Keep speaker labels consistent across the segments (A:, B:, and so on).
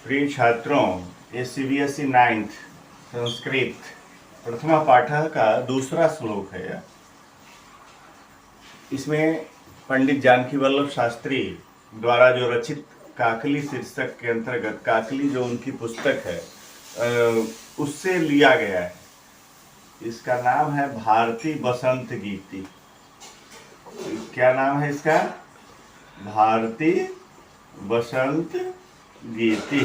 A: प्रिय छात्रों, ये CBSE 9th संस्कृत प्रथमा पाठः का दूसरा श्लोक है यह। इसमें पंडित जानकी वल्लभ शास्त्री द्वारा जो रचित काकली शीर्षक के अंतर्गत काकली जो उनकी पुस्तक है उससे लिया गया है। इसका नाम है भारती बसंत गीति। क्या नाम है इसका? भारती बसंत गीति,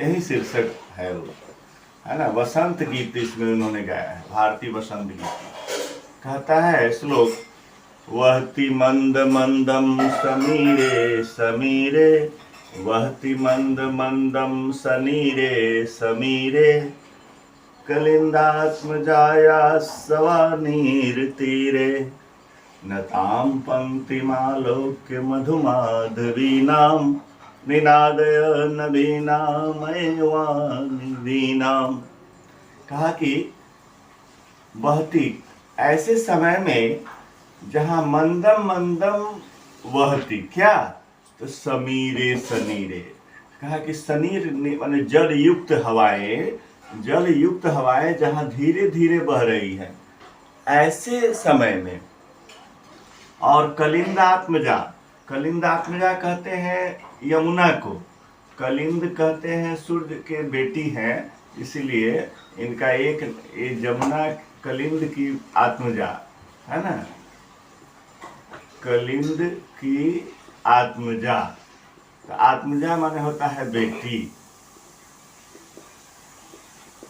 A: यही शीर्षक है वो, है ना। बसंत गीत इसमें उन्होंने गाया है, भारती बसंत गीति। कहता है श्लोक, वहति मंद मंदम समीरे समीरे, वहति मंद मंदम सनीरे समीरे, कलिंदात्मजाया सवानीर तीरे, नतां पंक्तिमालोक्य मधुमाधवीनां, निनादय नवीनामयवानिवीनाम। कहा कि बहती ऐसे समय में जहां मंदम मंदम वहती, क्या? तो समीरे सनीरे। कहा कि सनीर माने जल युक्त हवाएं जहां धीरे धीरे बह रही है ऐसे समय में। और कलिंदात्मजा कहते हैं यमुना को, कलिंद कहते हैं सूर्य के बेटी हैं, इसीलिए इनका एक यमुना कलिंद की आत्मजा है ना, कलिंद की आत्मजा। तो आत्मजा माने होता है बेटी,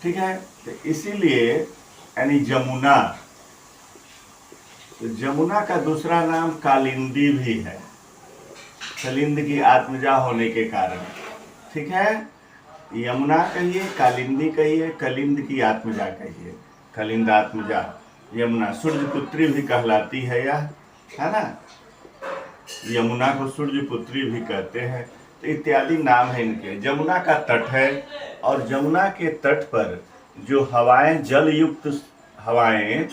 A: ठीक है। तो इसीलिए यानी जमुना, तो जमुना का दूसरा नाम कालिंदी भी है, कलिंद की आत्मजा होने के कारण, ठीक है। यमुना कहिए, कालिंदी कहिए, कलिंद की आत्मजा कहिए, कलिंद आत्मजा यमुना। सूर्य पुत्री भी कहलाती है यह, है ना। यमुना को सूर्य पुत्री भी कहते हैं, तो इत्यादि नाम है इनके। जमुना का तट है और जमुना के तट पर जो हवाएं, जल युक्त हवाएं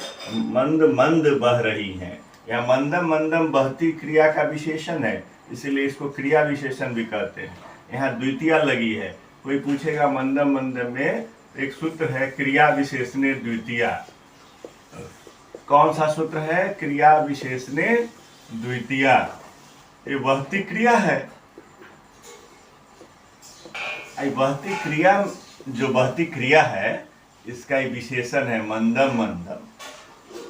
A: मंद मंद बह रही हैं, या मंदम मंदम बहती क्रिया का विशेषण है, इसीलिए इसको क्रिया विशेषण भी कहते हैं। यहाँ द्वितीया लगी है। कोई पूछेगा मंदम मंदम में एक सूत्र है क्रिया विशेषणे द्वितीया। कौन सा सूत्र है? क्रिया विशेषणे द्वितीया। ये बहती क्रिया है। बहती क्रिया, जो बहती क्रिया है इसका ही विशेषण है मंदम मंदम।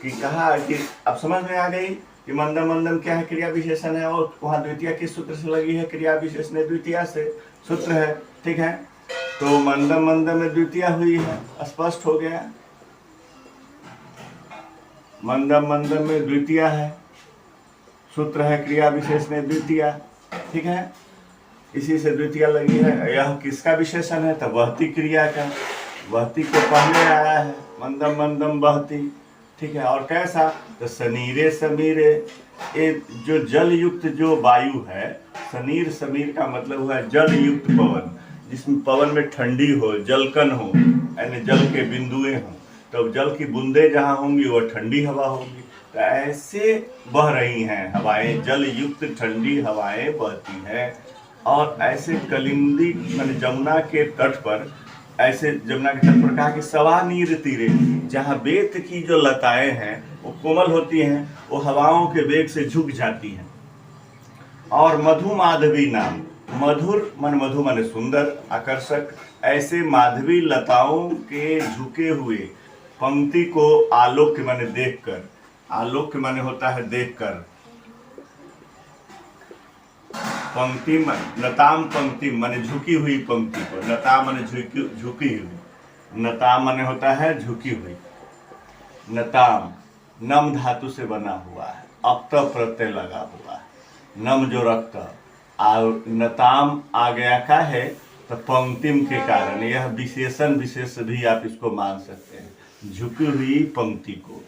A: कि कहा कि अब समझ में आ गई कि मंदम मंदम क्या है, क्रिया विशेषण है। और वहाँ द्वितीया किस सूत्र से लगी है? क्रिया विशेषण द्वितीया से सूत्र है, ठीक है। तो मंदम मंदम में द्वितीया हुई है, स्पष्ट हो गया। मंदम मंदम में द्वितीया है, सूत्र है क्रिया विशेषण द्वितीया, ठीक है। इसी से द्वितीया लगी है। यह किसका विशेषण है? तो बहती क्रिया का। बहती को पहले आया है, मंदम मंदम बहती, ठीक है। और कैसा? तो सनीरे समीरे, ये जो जल युक्त जो वायु है, सनीर समीर का मतलब हुआ जल युक्त पवन, जिसमें पवन में ठंडी हो, जलकन हो, यानी जल के बिंदुएं हो, तो जल की बूंदें जहाँ होंगी वह ठंडी हवा होगी। तो ऐसे बह रही हैं हवाएं, जल युक्त ठंडी हवाएं बहती हैं। और ऐसे कलिंदी मान जमुना के तट पर, ऐसे जमुना के तट पर कहा कि सवानीर तीरे, जहाँ बेत की जो लताएं हैं वो कोमल होती हैं, वो हवाओं के वेग से झुक जाती हैं। और मधु माधवी नाम, मधुर मन मधु माने सुंदर, आकर्षक, ऐसे माधवी लताओं के झुके हुए पंक्ति को आलोक्य माने देखकर, आलोक्य माने होता है देखकर, पंक्ति नताम पंक्ति माने झुकी हुई पंक्ति को, नता माने झुकी हुई, नताम माने होता है झुकी हुई। नताम नम धातु से बना हुआ है, अक्त प्रत्यय लगा हुआ है, नम जो रक्त, नताम आ गया का है तो पंक्तिम के कारण, यह विशेषण विशेष भी आप इसको मान सकते हैं। झुकी हुई पंक्ति को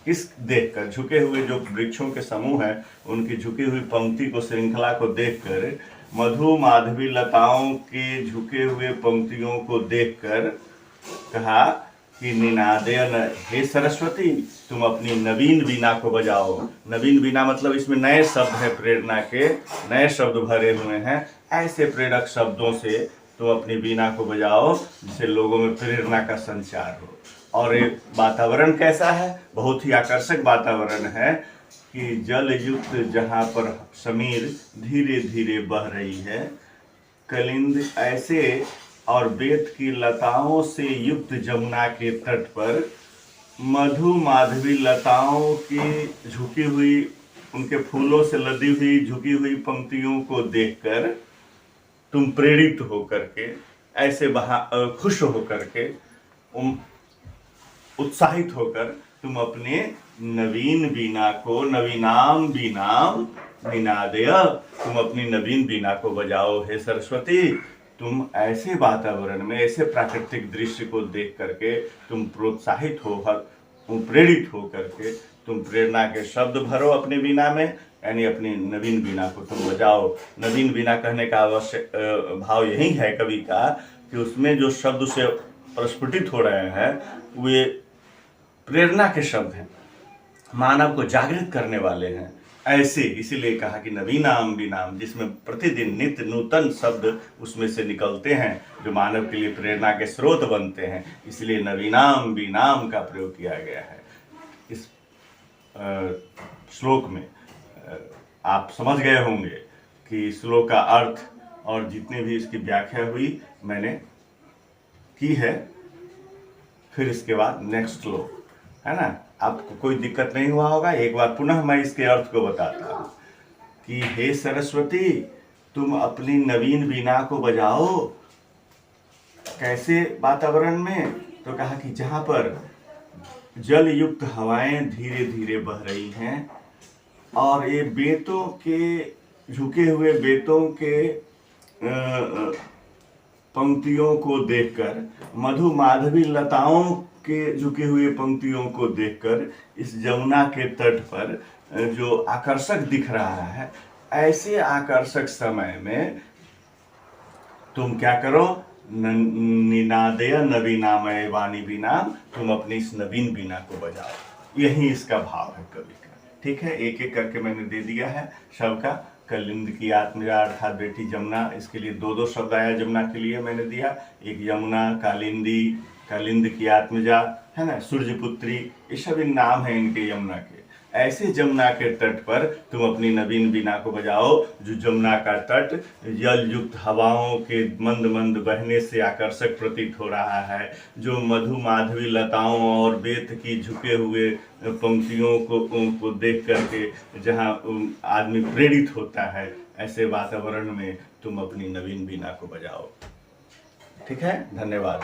A: किस देखकर, झुके हुए जो वृक्षों के समूह हैं उनकी झुकी हुई पंक्ति को, श्रृंखला को देखकर, मधु माधवी लताओं के झुके हुए पंक्तियों को देखकर कहा कि निनादयन, हे सरस्वती तुम अपनी नवीन वीणा को बजाओ। नवीन वीणा मतलब इसमें नए शब्द है, प्रेरणा के नए शब्द भरे हुए हैं। ऐसे प्रेरक शब्दों से तुम अपनी वीणा को बजाओ, जिससे लोगों में प्रेरणा का संचार हो। और ये वातावरण कैसा है? बहुत ही आकर्षक वातावरण है कि जल युक्त जहाँ पर समीर धीरे धीरे बह रही है, कलिंद ऐसे और बेत की लताओं से युक्त जमुना के तट पर मधु माधवी लताओं की झुकी हुई, उनके फूलों से लदी हुई झुकी हुई पंक्तियों को देखकर तुम प्रेरित होकर के, ऐसे खुश होकर के, उत्साहित होकर तुम अपने नवीन वीणा को, नवीनाम वीणाम निनादय, तुम अपनी नवीन वीणा को बजाओ हे सरस्वती। तुम ऐसे वातावरण में, ऐसे प्राकृतिक दृश्य को देख करके तुम प्रोत्साहित हो, प्रेरित हो करके तुम प्रेरणा के शब्द भरो अपनी वीणा में, यानी अपनी नवीन वीणा को तुम बजाओ। नवीन वीणा कहने का आवश्यक भाव यही है कवि का कि उसमें जो शब्द से प्रस्फुटित हो रहे हैं वे प्रेरणा के शब्द हैं, मानव को जागृत करने वाले हैं। ऐसे इसीलिए कहा कि नवीनाम वीणाम, जिसमें प्रतिदिन नित्य नूतन शब्द उसमें से निकलते हैं जो मानव के लिए प्रेरणा के स्रोत बनते हैं, इसलिए नवीनाम वीणाम का प्रयोग किया गया है इस श्लोक में। आप समझ गए होंगे कि श्लोक का अर्थ और जितने भी इसकी व्याख्या हुई मैंने की है। फिर इसके बाद नेक्स्ट श्लोक है ना, आपको कोई दिक्कत नहीं हुआ होगा। एक बार पुनः मैं इसके अर्थ को बताता हूँ कि हे सरस्वती, तुम अपनी नवीन वीणा को बजाओ। कैसे वातावरण में? तो कहा कि जहाँ पर जल युक्त हवाएं धीरे धीरे बह रही हैं और ये बेतों के, झुके हुए बेतों के पंक्तियों को देखकर, मधु माधवी लताओं के झुकी हुई पंक्तियों को देखकर इस जमुना के तट पर जो आकर्षक दिख रहा है, ऐसे आकर्षक समय में तुम क्या करो? निनादय नवीनामय वाणी वीणा, तुम अपनी इस नवीन वीणा को बजाओ। यही इसका भाव है कवि का। ठीक है, एक एक करके मैंने दे दिया है सबका। कलिंद की आत्मजा अर्थात बेटी जमुना, इसके लिए दो दो शब्द आया जमुना के लिए मैंने दिया। एक यमुना, कालिंदी, कलिंद की आत्मजा है ना, सूर्यपुत्री, ये सभी नाम है इनके यमुना के। ऐसे जमुना के तट पर तुम अपनी नवीन वीणा को बजाओ, जो जमुना का तट जल युक्त हवाओं के मंद मंद बहने से आकर्षक प्रतीत हो रहा है, जो मधु माधवी लताओं और बेत की झुके हुए पंक्तियों को देख करके जहाँ आदमी प्रेरित होता है, ऐसे वातावरण में तुम अपनी नवीन वीणा को बजाओ। ठीक है, धन्यवाद।